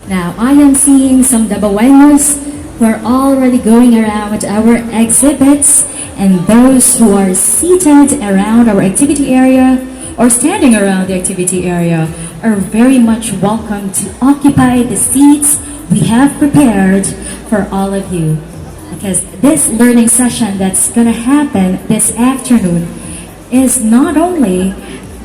Now, I am seeing some Davaoenos who are already going around our exhibits, and those who are seated around our activity area or standing around the activity area are very much welcome to occupy the seats we have prepared for all of you. Because this learning session that's going to happen this afternoon is not only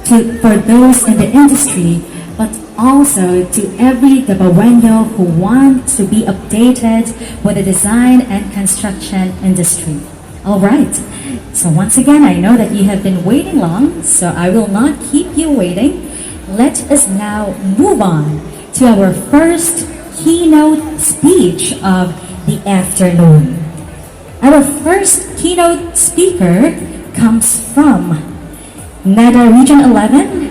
for those in the industry, but also to every Davaoeno who wants to be updated with the design and construction industry. All right, so once again, I know that you have been waiting long, so I will not keep you waiting. Let us now move on to our first keynote speech of the afternoon. Our first keynote speaker comes from NEDA Region 11,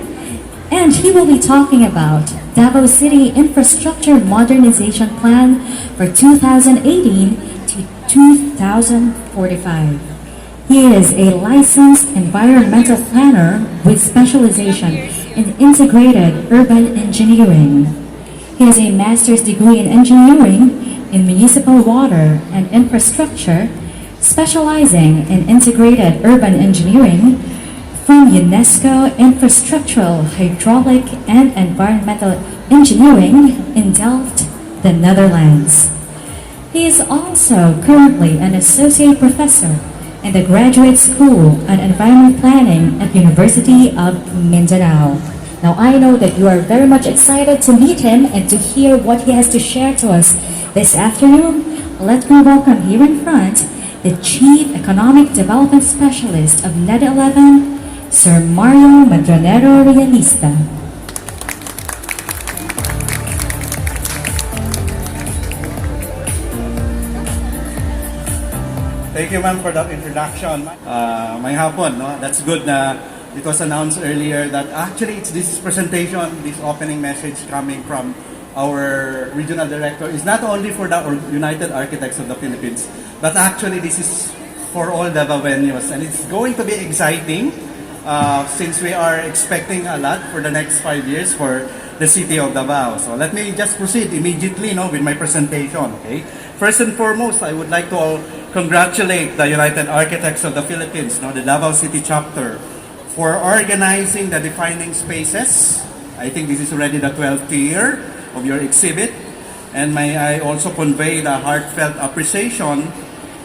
and he will be talking about Davao City Infrastructure Modernization Plan for 2018 to 2045. He is a licensed environmental planner with specialization in integrated urban engineering. He has a master's degree in engineering in municipal water and infrastructure, specializing in integrated urban engineering from UNESCO Infrastructural, Hydraulic, and Environmental Engineering in Delft, the Netherlands. He is also currently an associate professor in the Graduate School on Environment Planning at University of Mindanao. Now, I know that you are very much excited to meet him and to hear what he has to share to us this afternoon. Let me welcome here in front the Chief Economic Development Specialist of NEDA 11, Sir Mario Madronero Realista. Thank you, ma'am, for that introduction. May hapon, no? That's good na it was announced earlier that actually it's this presentation, this opening message coming from our regional director is not only for the United Architects of the Philippines, but actually this is for all Davaoenos, and it's going to be exciting since we are expecting a lot for the next 5 years for the city of Davao. So let me just proceed immediately, with my presentation. Okay. First and foremost, I would like to congratulate the United Architects of the Philippines, the Davao City chapter, for organizing the defining spaces. I think this is already the 12th year of your exhibit, and may I also convey the heartfelt appreciation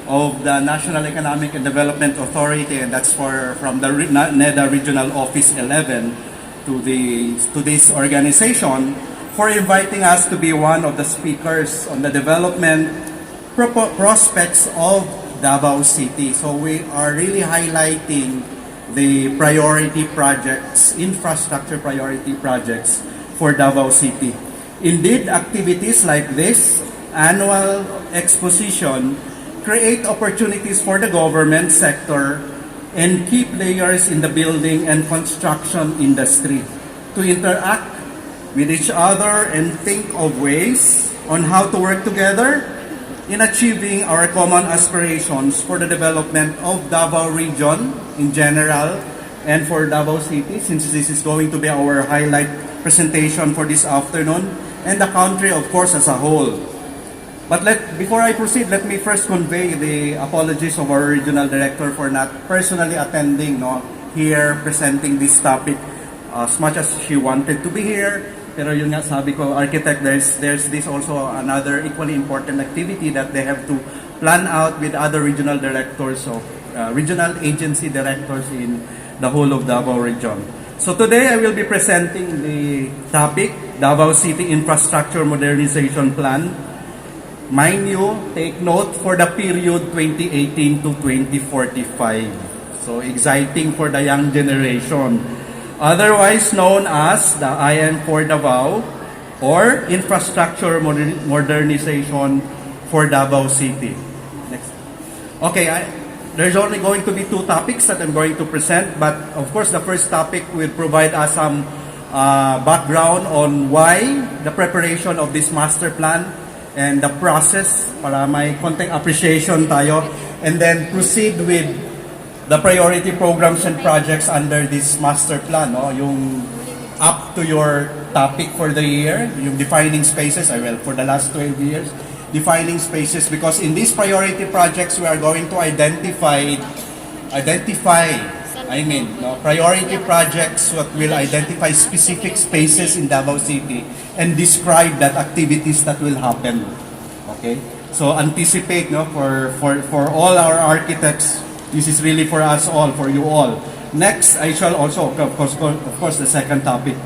of the National Economic and Development Authority, and that's from the NEDA Regional Office 11 to this organization for inviting us to be one of the speakers on the development prospects of Davao City. So we are really highlighting the priority projects, infrastructure priority projects for Davao City. Indeed, activities like this annual exposition create opportunities for the government sector and key players in the building and construction industry to interact with each other and think of ways on how to work together in achieving our common aspirations for the development of Davao region in general and for Davao City, since this is going to be our highlight presentation for this afternoon, and the country, of course, as a whole. But before I proceed, let me first convey the apologies of our regional director for not personally attending here presenting this topic as much as she wanted to be here. Pero yun nga, sabi ko, architect, there's this also another equally important activity that they have to plan out with other regional directors of regional agency directors in the whole of Davao region. So today I will be presenting the topic, Davao City Infrastructure Modernization Plan. Mind you, take note for the period 2018 to 2045. So exciting for the young generation. Otherwise known as the IM for Davao or Infrastructure Modernization for Davao City. Next. Okay, there's only going to be two topics that I'm going to present, but of course the first topic will provide us some background on why the preparation of this master plan and the process para may konting appreciation tayo, and then proceed with the priority programs and projects under this master plan, yung up to your topic for the year, yung defining spaces, for the last 12 years, defining spaces, because in these priority projects, we are going to identify priority projects what will identify specific spaces in Davao City and describe that activities that will happen. Okay? So anticipate, no, for all our architects, this is really for us all, for you all. Next, I shall also, of course, the second topic.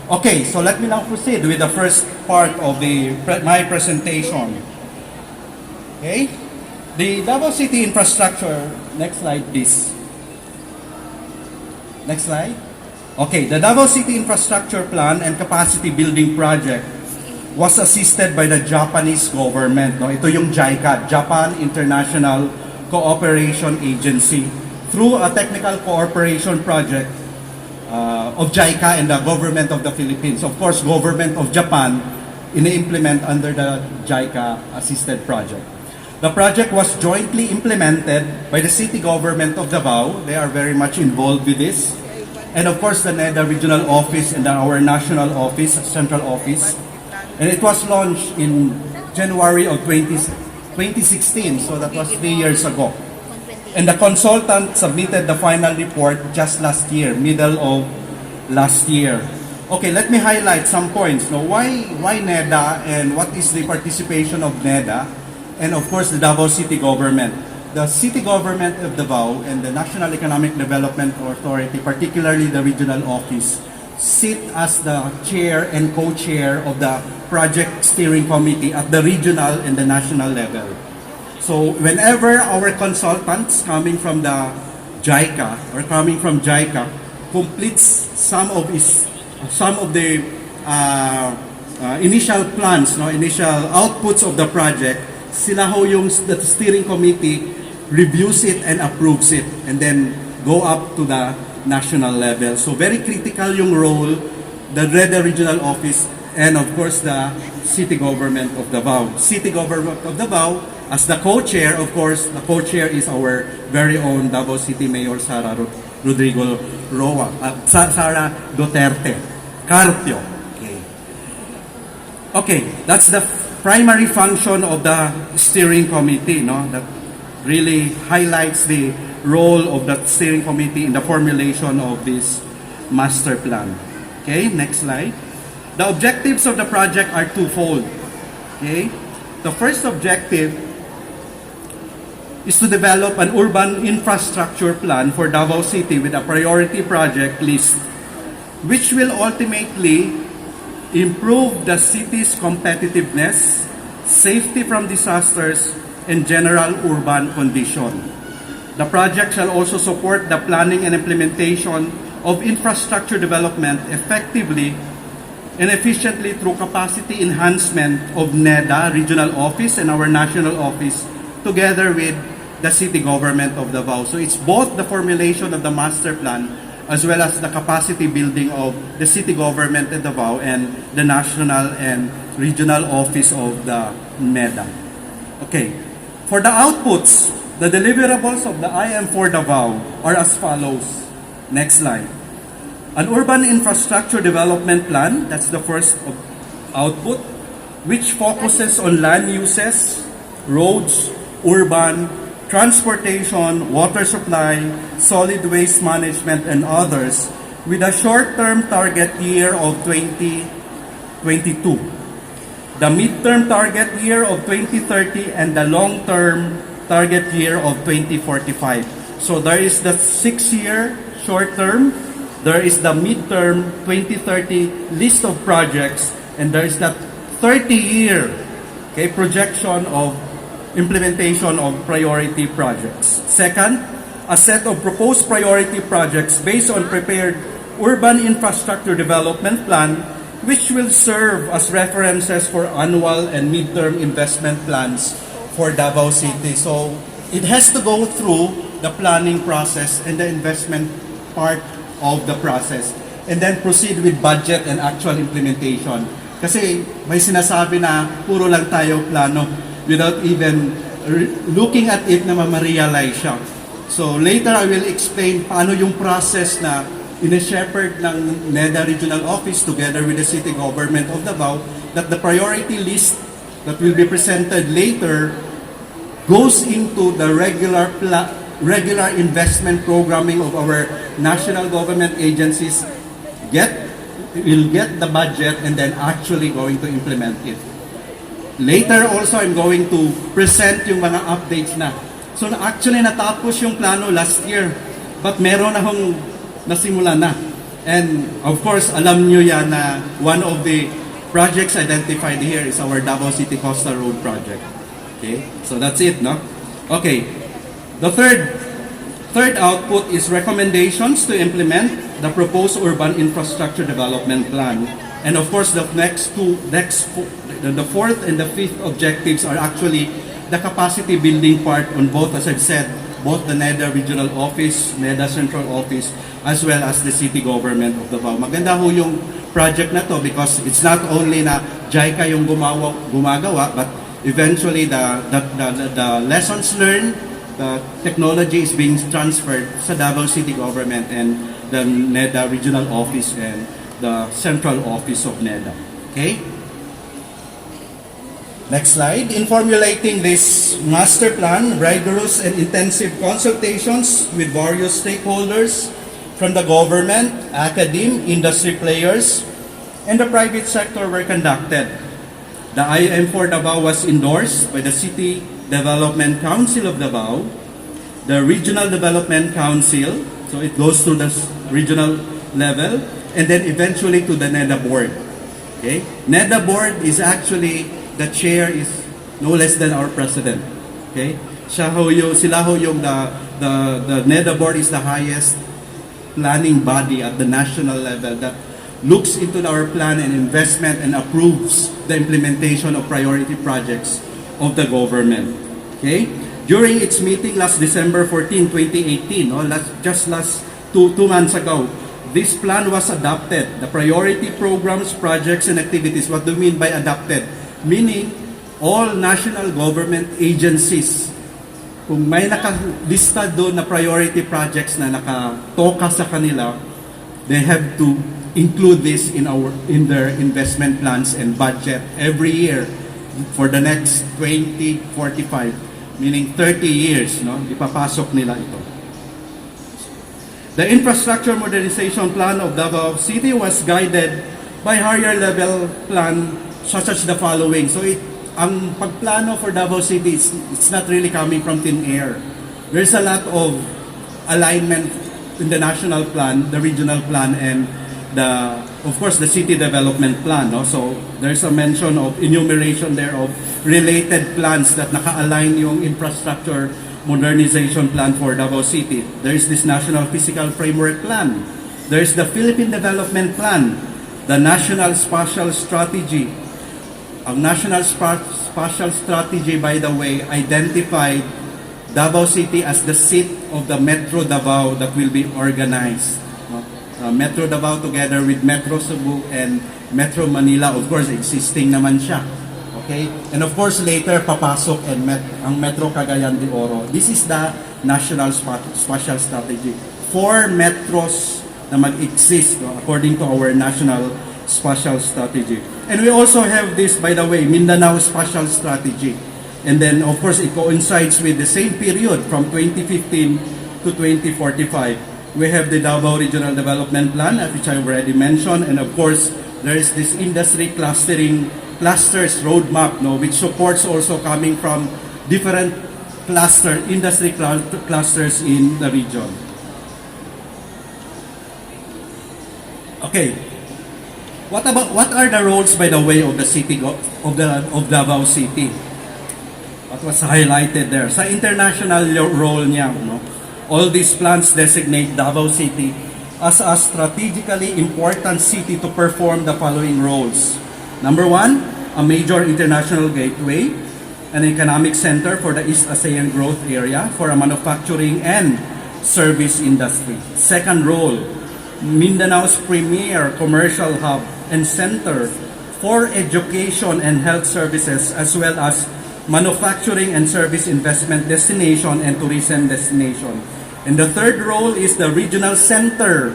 Okay, so let me now proceed with the first part of my presentation. Okay? The Davao City infrastructure, next slide please. Next slide. Okay, the Davao City Infrastructure Plan and Capacity Building Project was assisted by the Japanese government. No? Ito yung JICA, Japan International Cooperation Agency, through a technical cooperation project of JICA and the government of the Philippines. Of course, government of Japan in-implement under the JICA assisted project. The project was jointly implemented by the city government of Davao. They are very much involved with this. And of course, the NEDA regional office and our national office, central office. And it was launched in January of 2016, so that was 3 years ago. And the consultant submitted the final report just last year, middle of last year. Okay, let me highlight some points. Now, why NEDA and what is the participation of NEDA? And of course, the Davao City Government. The City Government of Davao and the National Economic Development Authority, particularly the regional office, sit as the chair and co-chair of the project steering committee at the regional and the national level. So whenever our consultants coming from the JICA or coming from JICA completes some of the initial plans, initial outputs of the project, sila ho yung the steering committee reviews it and approves it and then go up to the national level. So very critical yung role, the regional office and of course the city government of Davao. City government of Davao as the co-chair, of course, the co-chair is our very own Davao City Mayor Sara Rodrigo Roa, Sara Duterte Carpio. Okay, that's the primary function of the steering committee, that really highlights the role of the steering committee in the formulation of this master plan. Okay, next slide. The objectives of the project are twofold. Okay, the first objective is to develop an urban infrastructure plan for Davao City with a priority project list, which will ultimately improve the city's competitiveness, safety from disasters, and general urban condition. The project shall also support the planning and implementation of infrastructure development effectively and efficiently through capacity enhancement of NEDA regional office and our national office together with the city government of Davao. So it's both the formulation of the master plan as well as the capacity building of the city government of Davao and the national and regional office of the NEDA. Okay, for the outputs, the deliverables of the IM4 Davao are as follows. Next slide. An urban infrastructure development plan, that's the first output, which focuses on land uses, roads, urban, transportation, water supply, solid waste management, and others, with a short-term target year of 2022, the mid-term target year of 2030, and the long-term target year of 2045. So there is the 6-year short-term, there is the mid-term 2030 list of projects, and there is that 30-year projection of implementation of priority projects. Second, a set of proposed priority projects based on prepared urban infrastructure development plan, which will serve as references for annual and midterm investment plans for Davao City. So it has to go through the planning process and the investment part of the process and then proceed with budget and actual implementation. Kasi may sinasabi na puro lang tayo plano without even looking at it na ma-realize siya. So later I will explain paano yung process na in-shepherd ng NEDA Regional Office together with the City Government of Davao that the priority list that will be presented later goes into the regular investment programming of our national government agencies, will get the budget and then actually going to implement it. Later also, I'm going to present yung mga updates na. So actually natapos yung plano last year, but meron akong nasimula na. And of course, alam nyo yan na one of the projects identified here is our Davao City Coastal Road project. Okay, so that's it, no? Okay, the third output is recommendations to implement the proposed urban infrastructure development plan. And of course, the fourth and the fifth objectives are actually the capacity building part on both, as I've said, both the NEDA Regional Office, NEDA Central Office, as well as the City Government of Davao. Maganda ho yung project na to because it's not only na JICA yung gumagawa, but eventually the lessons learned, the technology is being transferred sa Davao City Government and the NEDA Regional Office and the Central Office of NEDA. Okay? Next slide. In formulating this master plan, rigorous and intensive consultations with various stakeholders from the government, academe, industry players, and the private sector were conducted. The IM for Davao was endorsed by the City Development Council of Davao, the Regional Development Council, so it goes to the regional level, and then eventually to the NEDA board. Okay? NEDA board is actually, the chair is no less than our president. Okay? Sila ho yung the NEDA board is the highest planning body at the national level that looks into our plan and investment and approves the implementation of priority projects of the government. Okay? During its meeting last December 14, 2018, just last two months ago, this plan was adopted. The priority programs, projects, and activities. What do we mean by adopted? Meaning, all national government agencies, kung may nakalista doon na priority projects na nakatoka sa kanila, they have to include this in their investment plans and budget every year for the next 2045, meaning 30 years, no? Ipapasok nila ito. The infrastructure modernization plan of Davao City was guided by higher level plan such as the following. So ang pagplano for Davao City, it's not really coming from thin air. There's a lot of alignment in the national plan, the regional plan, and of course, the city development plan. No? So there's a mention of enumeration there of related plans that naka-align yung infrastructure modernization plan for Davao City. There's this National Physical Framework Plan. There's the Philippine Development Plan, the National Spatial Strategy. Ang National Spatial Strategy, by the way, identified Davao City as the seat of the Metro Davao that will be organized. Metro Davao together with Metro Cebu and Metro Manila, of course, existing naman siya. Okay? And of course, later, papasok ang Metro Cagayan de Oro. This is the National Spatial Strategy. 4 metros na mag-exist, no, according to our National Spatial Strategy. And we also have this, by the way, Mindanao Spatial Strategy. And then, of course, it coincides with the same period from 2015 to 2045. We have the Davao Regional Development Plan, which I already mentioned. And of course, there is this industry clusters roadmap, no, which supports also coming from different industry clusters in the region. Okay. What are the roles, by the way, of the city of Davao City? What was highlighted there? Sa international role niya, no? All these plans designate Davao City as a strategically important city to perform the following roles. Number 1, a major international gateway, an economic center for the East ASEAN growth area for a manufacturing and service industry. Second role, Mindanao's premier commercial hub and center for education and health services, as well as manufacturing and service investment destination and tourism destination. And the third role is the regional center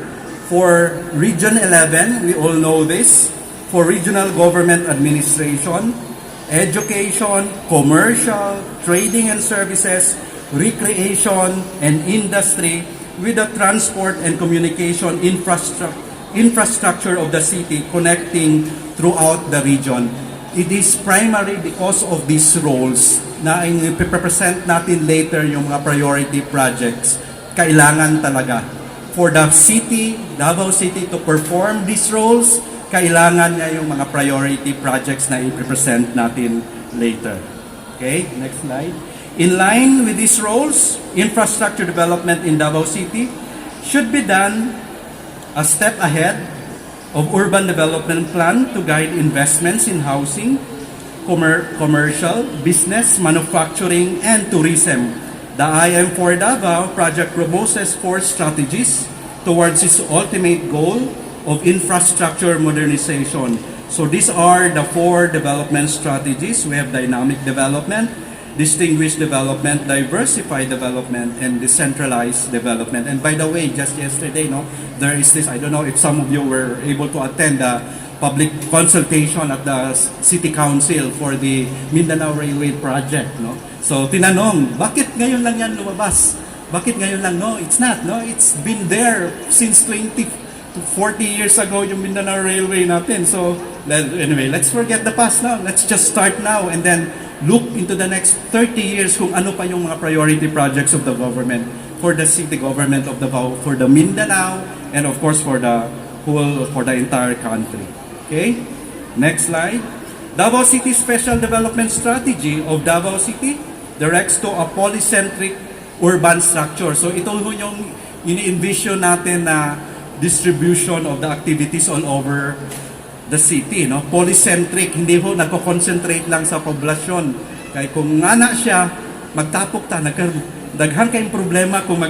For Region 11, we all know this. For regional government administration, education, commercial, trading and services, recreation, and industry, with the transport and communication infrastructure of the city connecting throughout the region. It is primarily because of these roles na i-present natin later yung mga priority projects. Kailangan talaga. For the city, Davao City, to perform these roles, kailangan niya yung mga priority projects na i-present natin later. Okay, next slide. In line with these roles, infrastructure development in Davao City should be done a step ahead of urban development plan to guide investments in housing, commercial, business, manufacturing, and tourism. The IM4 Davao project proposes 4 strategies towards its ultimate goal of infrastructure modernization. So these are the 4 development strategies. We have dynamic development, distinguished development, diversified development, and decentralized development. And by the way, just yesterday, there is this, I don't know if some of you were able to attend the public consultation at the City Council for the Mindanao Railway Project. So tinanong, bakit ngayon lang yan lumabas? Bakit ngayon lang? No, it's not. No, it's been there since 20 to 40 years ago yung Mindanao Railway natin. So anyway, let's forget the past now. Let's just start now and then look into the next 30 years kung ano pa yung mga priority projects of the government for the city government of Davao, for the Mindanao, and of course for the entire country. Okay? Next slide. Davao City Special Development Strategy of Davao City directs to a polycentric urban structure. So ito yung ini-envision natin na distribution of the activities all over the city, polycentric, hindi ho nagko-concentrate lang sa poblasyon. Kaya kung nga na siya, magtapok ta, daghang kayong problema kung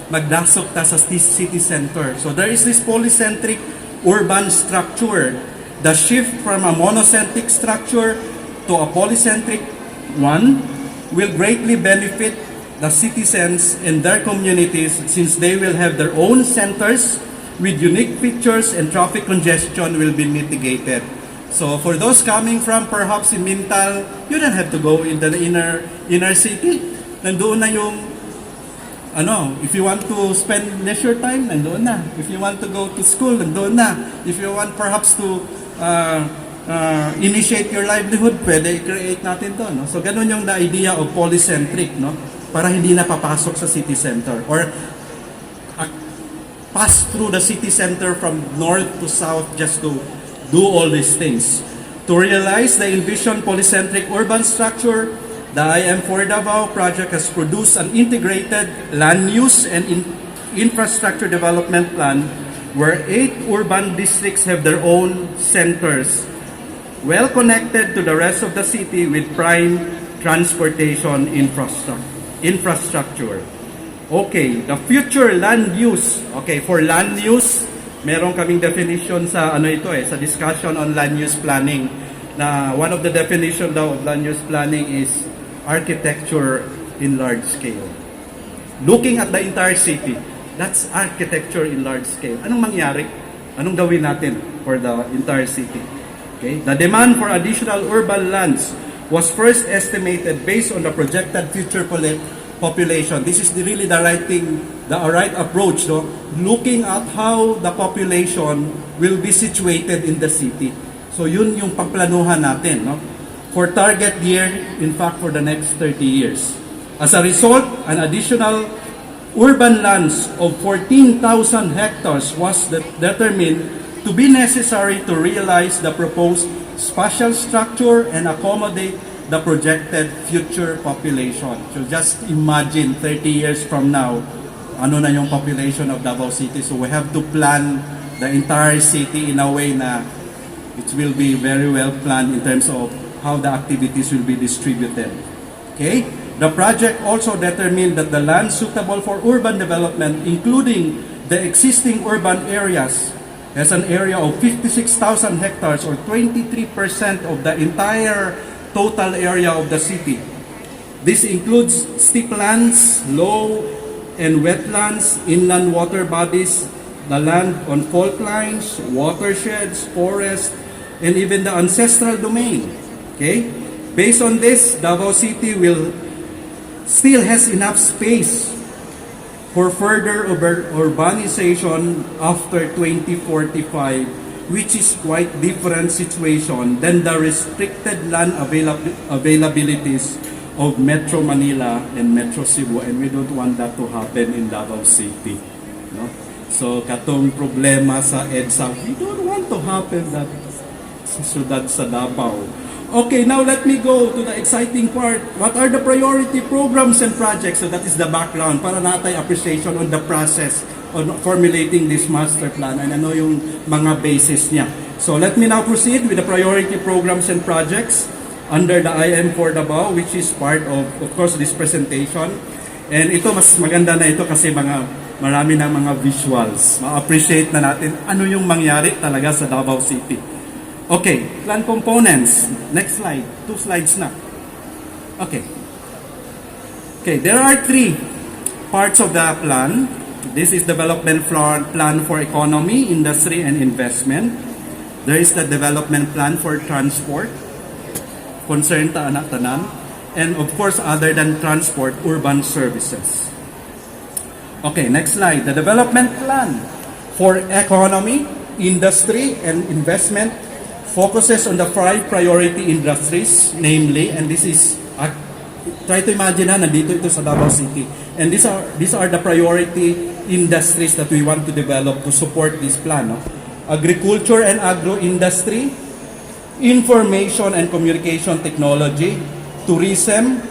magdasok ta sa city center. So there is this polycentric urban structure. The shift from a monocentric structure to a polycentric one will greatly benefit the citizens and their communities since they will have their own centers with unique features and traffic congestion will be mitigated. So for those coming from perhaps in Mintal, you don't have to go in the inner city. Nandoon na yung if you want to spend leisure time, nandoon na. If you want to go to school, nandoon na. If you want perhaps to initiate your livelihood, pwede i-create natin to. So ganun yung the idea of polycentric, para hindi na papasok sa city center or pass through the city center from north to south just to do all these things. To realize the envisioned polycentric urban structure, the IM4 Davao project has produced an integrated land use and infrastructure development plan where 8 urban districts have their own centers, well connected to the rest of the city with prime transportation infrastructure. Okay, the future land use. Okay, for land use, meron kaming definition sa sa discussion on land use planning. Na one of the definition daw of land use planning is architecture in large scale. Looking at the entire city, that's architecture in large scale. Anong mangyari? Anong gawin natin for the entire city? Okay, the demand for additional urban lands was first estimated based on the projected future population. This is really the right thing, the right approach, looking at how the population will be situated in the city. So yun yung pagplanuhan natin, for target year, in fact, for the next 30 years. As a result, an additional urban lands of 14,000 hectares was determined to be necessary to realize the proposed spatial structure and accommodate the projected future population. So just imagine 30 years from now, ano na yung population of Davao City. So we have to plan the entire city in a way na it will be very well planned in terms of how the activities will be distributed. Okay? The project also determined that the land suitable for urban development, including the existing urban areas, has an area of 56,000 hectares or 23% of the entire total area of the city. This includes steep lands, low and wetlands, inland water bodies, the land on fault lines, watersheds, forests, and even the ancestral domain. Okay? Based on this, Davao City will still has enough space for further urbanization after 2045, which is quite different situation than the restricted land availabilities of Metro Manila and Metro Cebu, and we don't want that to happen in Davao City. No? So katong problema sa EDSA, we don't want to happen that sa syudad sa Davao. Okay, now let me go to the exciting part. What are the priority programs and projects? So that is the background para natay appreciation on the process on formulating this master plan and ano yung mga basis niya. So let me now proceed with the priority programs and projects under the IM for Davao, which is part of course, this presentation. And ito, mas maganda na ito kasi marami na mga visuals. Ma-appreciate na natin ano yung mangyari talaga sa Davao City. Okay, plan components. Next slide. 2 slides na. Okay. Okay, there are 3 parts of the plan. This is development plan for economy, industry, and investment. There is the development plan for transport, concern ta anak tanan, and of course, other than transport, urban services. Okay, next slide. The development plan for economy, industry, and investment focuses on the 5 priority industries, namely, and this is, try to imagine na, nandito ito sa Davao City. And these are the priority industries that we want to develop to support this plan. No? Agriculture and agro-industry, information and communication technology, tourism,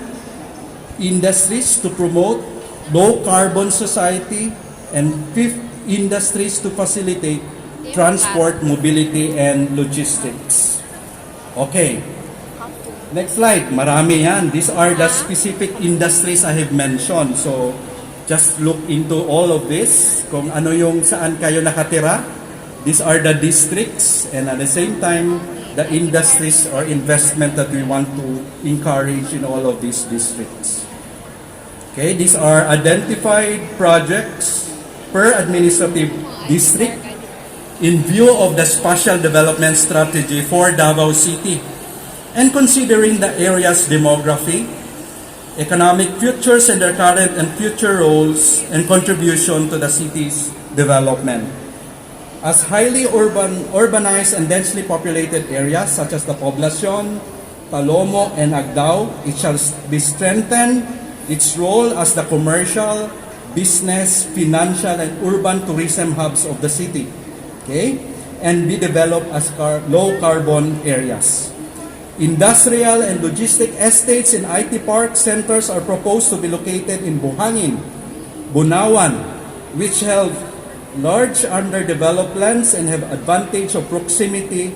industries to promote low-carbon society, and 5th, industries to facilitate transport, mobility, and logistics. Okay. Next slide. Marami yan. These are the specific industries I have mentioned. So, just look into all of this. Kung ano yung saan kayo nakatira. These are the districts, and at the same time, the industries or investment that we want to encourage in all of these districts. Okay, these are identified projects per administrative district in view of the spatial development strategy for Davao City and considering the area's demography, economic futures and their current and future roles and contribution to the city's development. As highly urbanized and densely populated areas such as the Poblacion, Talomo, and Agdao, it shall be strengthened its role as the commercial, business, financial, and urban tourism hubs of the city. Okay, and be developed as low-carbon areas. Industrial and logistic estates and IT park centers are proposed to be located in Buhangin, Bunawan, which have large underdeveloped lands and have advantage of proximity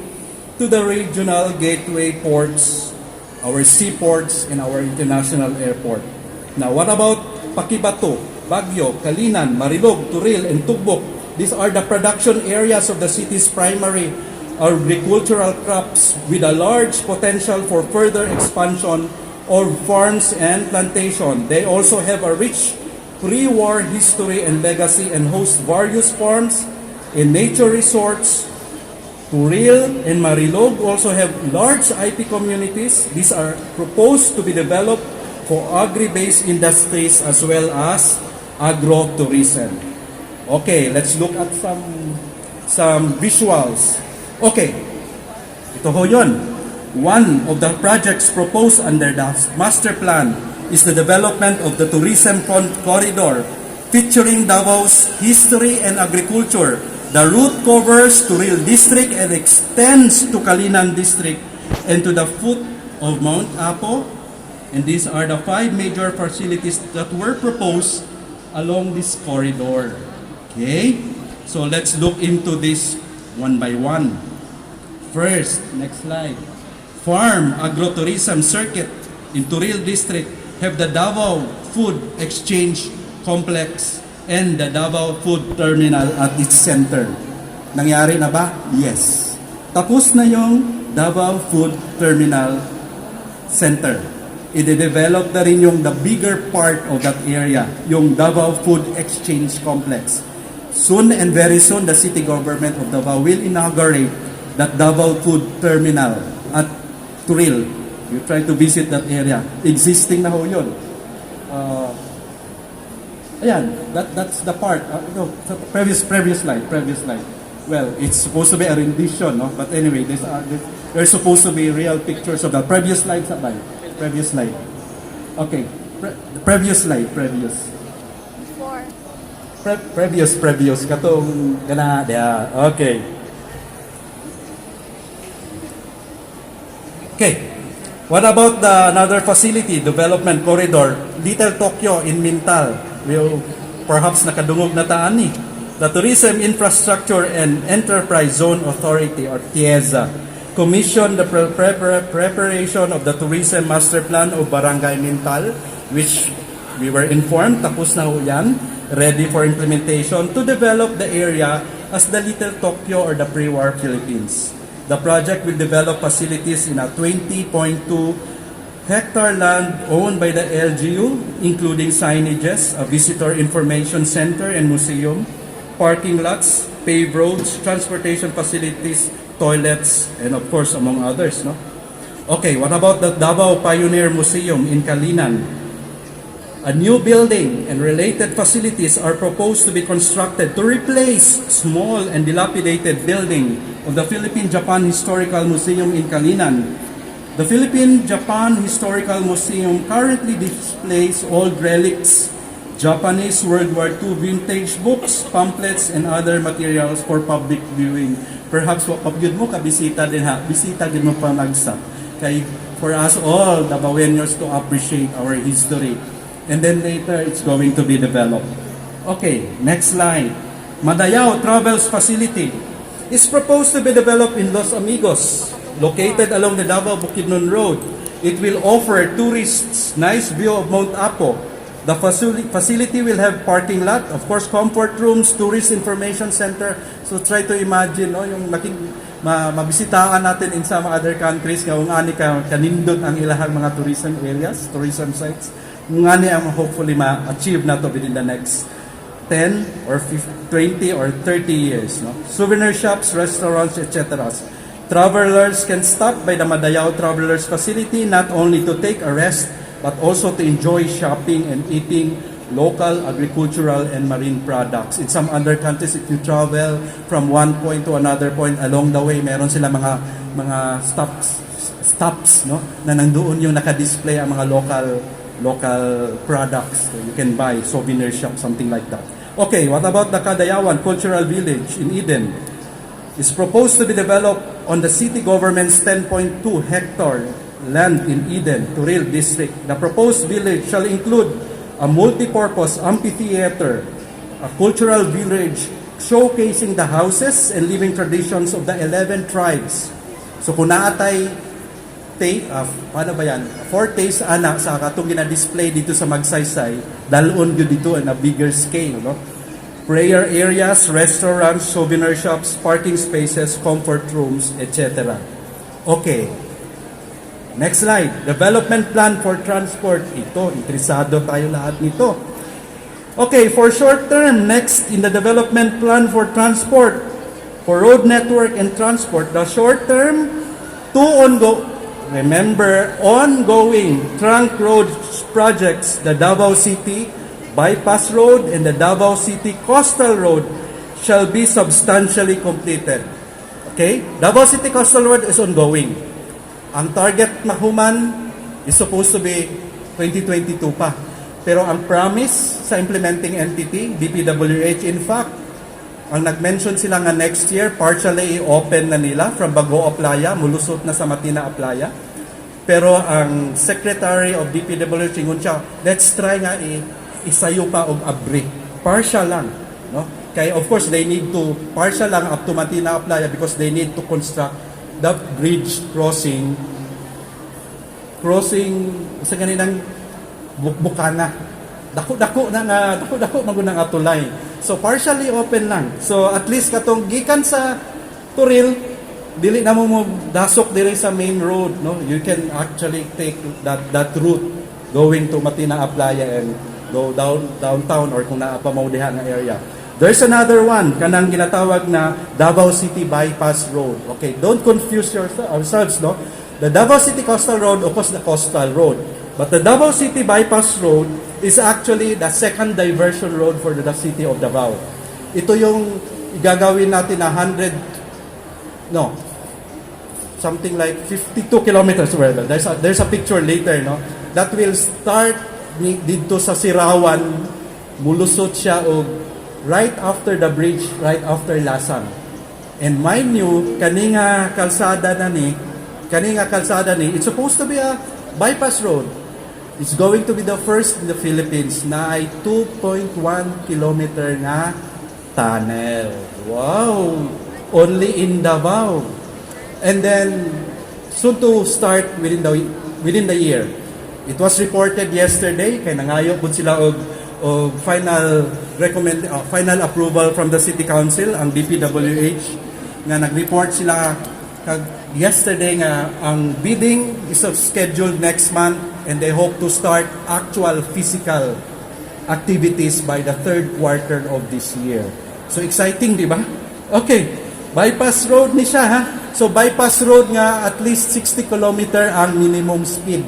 to the regional gateway ports, our seaports, and our international airport. Now, what about Pakibato, Baguio, Kalinan, Marilog, Turil, and Tugbok? These are the production areas of the city's primary agricultural crops with a large potential for further expansion of farms and plantation. They also have a rich pre-war history and legacy and host various farms and nature resorts. Turil and Marilog also have large IP communities. These are proposed to be developed for agri-based industries as well as agro-tourism. Okay, let's look at some visuals. Okay, ito ho yun. One of the projects proposed under the master plan is the development of the tourism corridor featuring Davao's history and agriculture. The route covers Turil District and extends to Kalinan District and to the foot of Mount Apo. And these are the 5 major facilities that were proposed along this corridor. Okay, so let's look into this one by one. First, next slide. Farm Agrotourism Circuit in Turil District have the Davao Food Exchange Complex and the Davao Food Terminal at its center. Nangyari na ba? Yes. Tapos na yung Davao Food Terminal Center. I-develop na rin yung the bigger part of that area, yung Davao Food Exchange Complex. soon and very soon, the city government of Davao will inaugurate that Davao Food Terminal at Turil. You try to visit that area. Existing na ho yun. Ayan, that's the part. No, previous slide. Well, it's supposed to be a rendition, no? But anyway, there's supposed to be real pictures of the previous slide. Previous slide. Okay, previous slide. Four. Previous. Katong gana dia. Okay. Okay. What about another facility, development corridor, Little Tokyo in Mintal? Will perhaps nakadungog na taan ni. The Tourism Infrastructure and Enterprise Zone Authority or TIEZA commissioned the preparation of the Tourism Master Plan of Barangay Mintal, which we were informed tapos na ho yan, ready for implementation to develop the area as the Little Tokyo or the pre-war Philippines. The project will develop facilities in a 20.2 hectare land owned by the LGU, including signages, a visitor information center and museum, parking lots, paved roads, transportation facilities, toilets, and of course, among others. No? Okay, what about the Davao Pioneer Museum in Kalinan? A new building and related facilities are proposed to be constructed to replace small and dilapidated building of the Philippine-Japan Historical Museum in Kalinan. The Philippine-Japan Historical Museum currently displays old relics, Japanese World War II vintage books, pamphlets, and other materials for public viewing. Perhaps pag yun mo, kabisita din ha, bisita din mo pa nagsa. Kay, for us all, Davaoenos to appreciate our history. And then later, it's going to be developed. Okay, next slide. Madayao Travels Facility is proposed to be developed in Los Amigos, located along the Davao-Bukidnon Road. It will offer tourists nice view of Mount Apo. The facility will have parking lot, of course, comfort rooms, tourist information center. So try to imagine, no, yung mabisitahan natin in some other countries, kung ani kanindot ang ilahang mga tourism areas, tourism sites. Kung ani ang hopefully ma-achieve na to within the next 10 or 20 or 30 years. No? Souvenir shops, restaurants, etc. Travelers can stop by the Madayao Travelers Facility not only to take a rest but also to enjoy shopping and eating local agricultural and marine products. In some other countries, if you travel from one point to another point along the way, meron sila mga stops, no, na nandoon yung naka-display ang mga local products. So you can buy souvenir shop, something like that. Okay, what about the Kadayawan Cultural Village in Eden? It's proposed to be developed on the city government's 10.2 hectare land in Eden, Turil District. The proposed village shall include a multi-purpose amphitheater, a cultural village showcasing the houses and living traditions of the 11 tribes. So kung naatay paano ba yan? 4 days ana sa katong gina-display dito sa Magsaysay, dalon yun dito on a bigger scale, no? Prayer areas, restaurants, souvenir shops, parking spaces, comfort rooms, etc. Okay. Next slide. Development plan for transport. Ito, interesado tayo lahat nito. Okay, for short term, next in the development plan for transport, for road network and transport, the short term, ongoing trunk road projects, the Davao City Bypass Road and the Davao City Coastal Road shall be substantially completed. Okay? Davao City Coastal Road is ongoing. Ang target mahuman is supposed to be 2022 pa. Pero ang promise sa implementing entity, DPWH, in fact, ang nag-mention sila nga next year, partially i-open na nila from Bagoa Playa, mulusot na sa Matina Playa. Pero ang Secretary of DPWH, ingon siya, let's try nga isayo pa og abri. Partial lang. No? Kaya of course, they need to, partial lang up to Matina Playa because they need to construct the bridge crossing sa kaninang bukana. Dako magunang atulay. So partially open lang. So at least katong gikan sa Turil, dili na mo dasok dire sa main road, no? You can actually take that route going to Matina Playa and go downtown or kung naa pa mao diha nga area. There's another one, kanang ginatawag na Davao City Bypass Road. Okay, don't confuse ourselves, no? The Davao City Coastal Road, of course, the Coastal Road. But the Davao City Bypass Road is actually the second diversion road for the city of Davao. Ito yung igagawin natin na something like 52 kilometers. Well, there's a picture later, no? That will start dito sa Sirawan, mulusot siya o right after the bridge, right after Lasang. And mind you, kaninga kalsada ni, it's supposed to be a bypass road. It's going to be the first in the Philippines na ay 2.1 kilometer na tunnel. Wow! Only in Davao. And then, soon to start within the year. It was reported yesterday, kay nangayo po sila og final approval from the City Council, ang DPWH, nga nag-report sila yesterday nga ang bidding is scheduled next month and they hope to start actual physical activities by the third quarter of this year. So exciting, di ba? Okay, bypass road ni siya, ha? So bypass road nga at least 60 km ang minimum speed.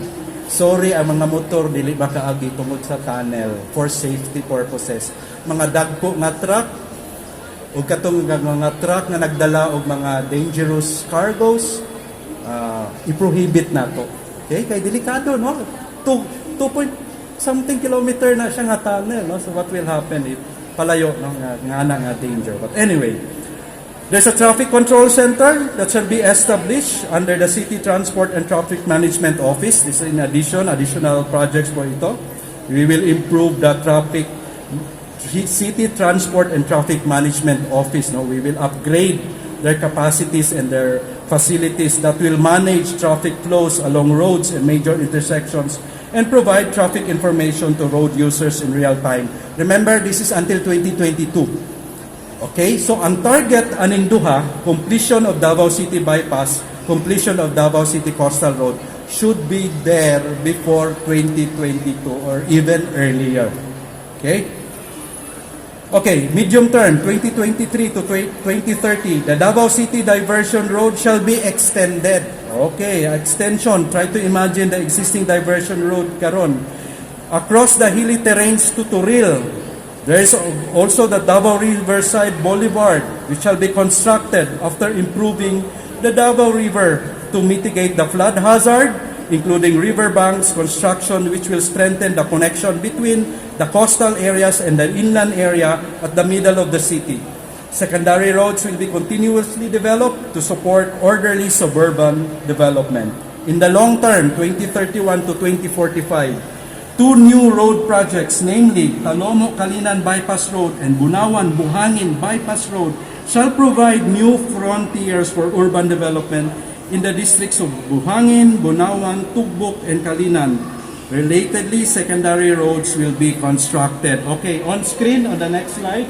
Sorry, ang mga motor dili makaagi tungod sa tunnel for safety purposes. Mga dagko nga truck o katong mga truck na nagdala og mga dangerous cargoes, i-prohibit na to. Okay? Kay delikado, no? 2 point something kilometer na siya nga tunnel, no? So what will happen if palayo, no? nga danger. But anyway, there's a traffic control center that shall be established under the City Transport and Traffic Management Office. This is in additional projects for ito. We will improve the City Transport and Traffic Management Office. No? We will upgrade their capacities and their facilities that will manage traffic flows along roads and major intersections and provide traffic information to road users in real time. Remember, this is until 2022. Okay, so ang target aning duha, completion of Davao City Bypass, completion of Davao City Coastal Road should be there before 2022 or even earlier. Okay? Okay, medium term, 2023 to 2030, the Davao City Diversion Road shall be extended. Okay, extension. Try to imagine the existing diversion road karon across the hilly terrains to Turil. There is also the Davao Riverside Boulevard, which shall be constructed after improving the Davao River to mitigate the flood hazard, including riverbanks construction, which will strengthen the connection between the coastal areas and the inland area at the middle of the city. Secondary roads will be continuously developed to support orderly suburban development. In the long term, 2031 to 2045, 2 new road projects, namely Talomo-Kalinan Bypass Road and Bunawan-Buhangin Bypass Road, shall provide new frontiers for urban development in the districts of Buhangin, Bunawan, Tugbok, and Kalinan. Relatedly, secondary roads will be constructed. Okay, on screen, on the next slide.